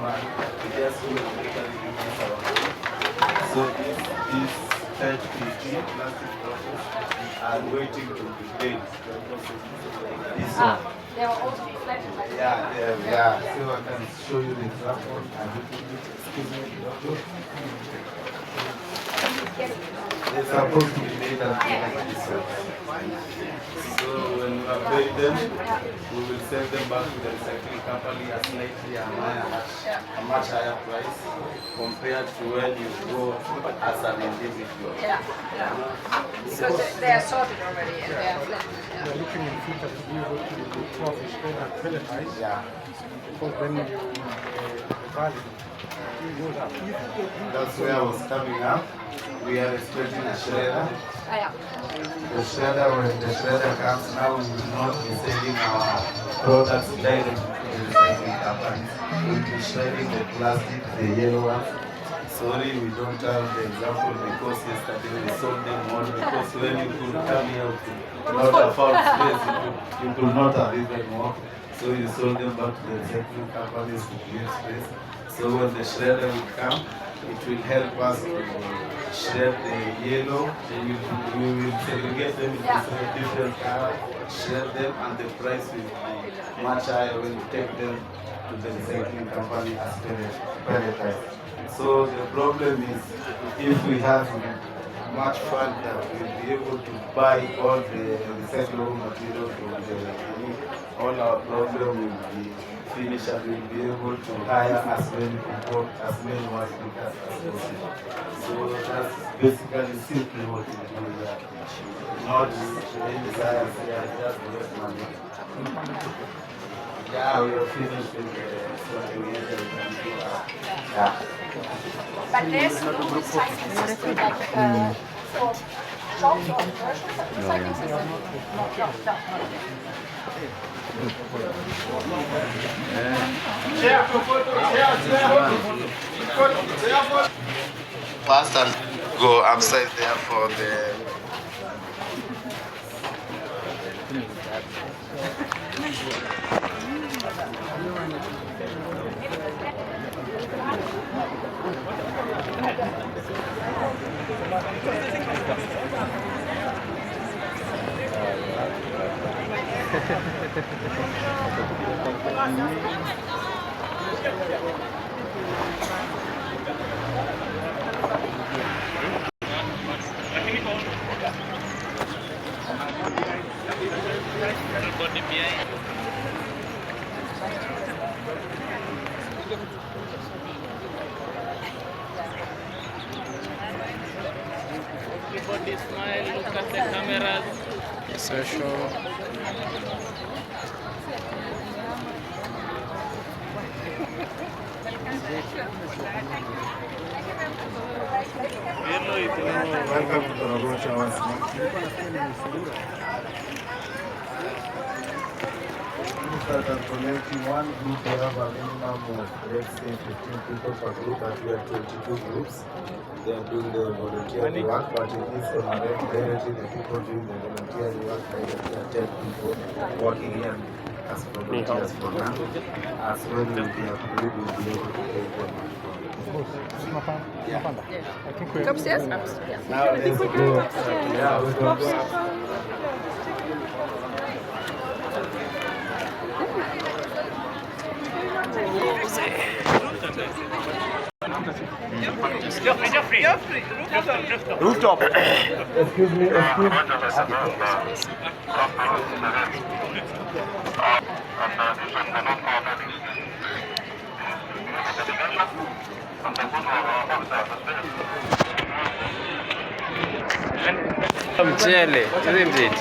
one. We just will literally use our own. So this 30 plastic bottles are waiting to be paid. This one. They will also be collected by the Yeah. So I can show you the example. Excuse me, doctor. They're supposed to be made and like this one. So when we have paid them, we will send them back to the recycling company at slightly a much higher price compared to when you go as an individual. Because they are sorted already and they are flattened. We are looking in future to be able to process and pelletize. Because then the value goes up. That's where I was coming up. We are expecting a shredder. The shredder, when the shredder comes now, we will not be selling our products directly to the recycling companies. We will be shredding the plastic, the yellow ones. Sorry, we don't have the example because yesterday we sold them all because when you could come here to not have found space, you could not have even more. So you sold them back to the recycling companies to give space. So when the shredder will come, it will help us to shred the yellow. We will segregate them into different colors, shred them, and the price will be much higher when you take them to the recycling company as pelletized. So the problem is, if we have much fund that we'll be able to buy all the recyclable material from all our problem will be finished and we'll be able to hire as many people, as many workers as possible. So that's basically simply what we do here. Not any science, just waste money. Yeah, we are finished with the But there's no recycling system like for shops or commercial recycling system? No. Fast and go upside there for the Everybody smile, look at the cameras. Social. welcome to Korogocho once more. Start collecting one group, we have a minimum of, let's say, 15 people per group, but we have 22 groups. They are doing the volunteer work, but it is on a directly the people doing the volunteer work, directly are 10 people working here as volunteers for now. As well, we'll be able to take them. Go upstairs? Now let's go. Yeah, we're going to go. Rooftop. Excuse me, Mchele, isn't it?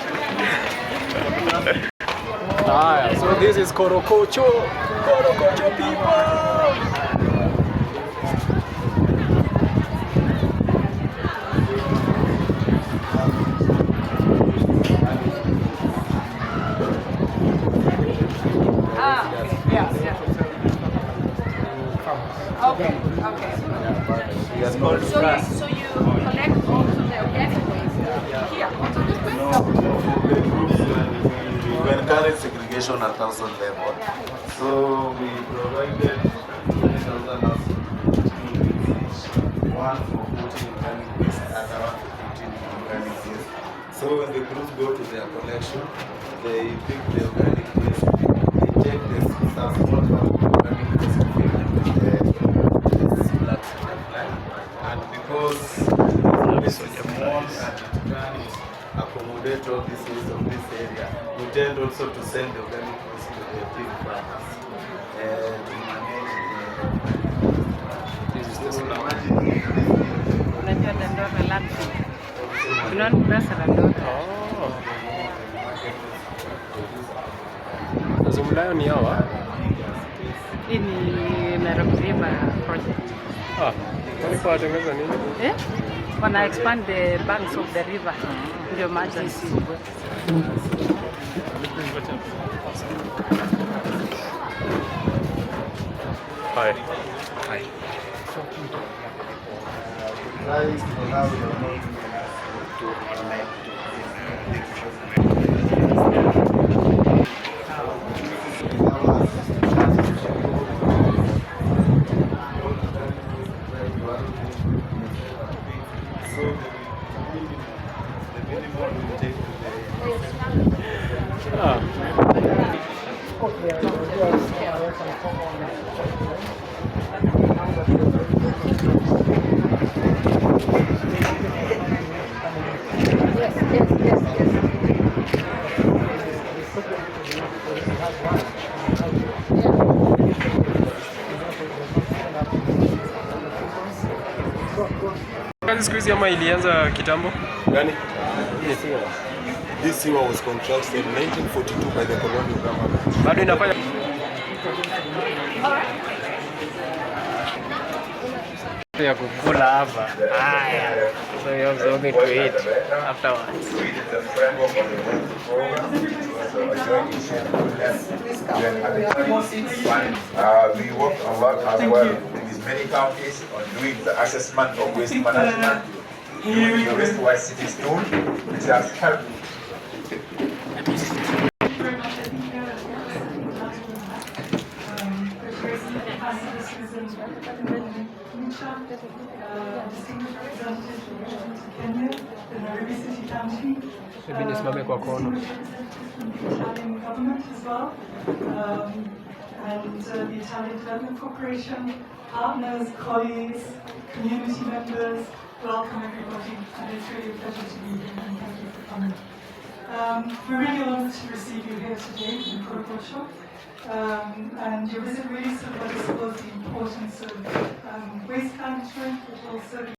So this is Korogocho people. So you collect also the organic waste here, also this way? We encourage segregation at household level. So we provided one for putting organic waste, other one for putting organic waste. So when the groups go to their collection, they pick the organic waste, they take the small part of the organic waste and fill them with the black butterfly. And because it's small and it can accommodate all this waste of this area, we tend also to send the organic waste to the pig farmers to manage This is the slum. Unajua dandora labda. Tunaona kurasa la dandora. Zumulayo ni hawa? Hii ni Nairobi River project. Walikuwa watengeneza nini? Wana expand the banks of the river. Ndio maji isibwe. Hi. Kazi siku hizi ama ilianza kitambo? Gani? This sewer was constructed in 1942 by the colonial government. Bado inafanya ya kukula hapa. Haya. So you have something to eat afterwards. We work a lot as well in these many counties on doing the assessment of waste management, doing the waste-wise cities tool, which has helped. Maybe nisimame kwa kona. Italian government as well, and the Italian Development Corporation, partners, colleagues, community members, welcome everybody, and it's really a pleasure to be here, and thank you for coming. We're really honoured to receive you here today in Korogocho, and your visit really sort of underscores the importance of waste management, but also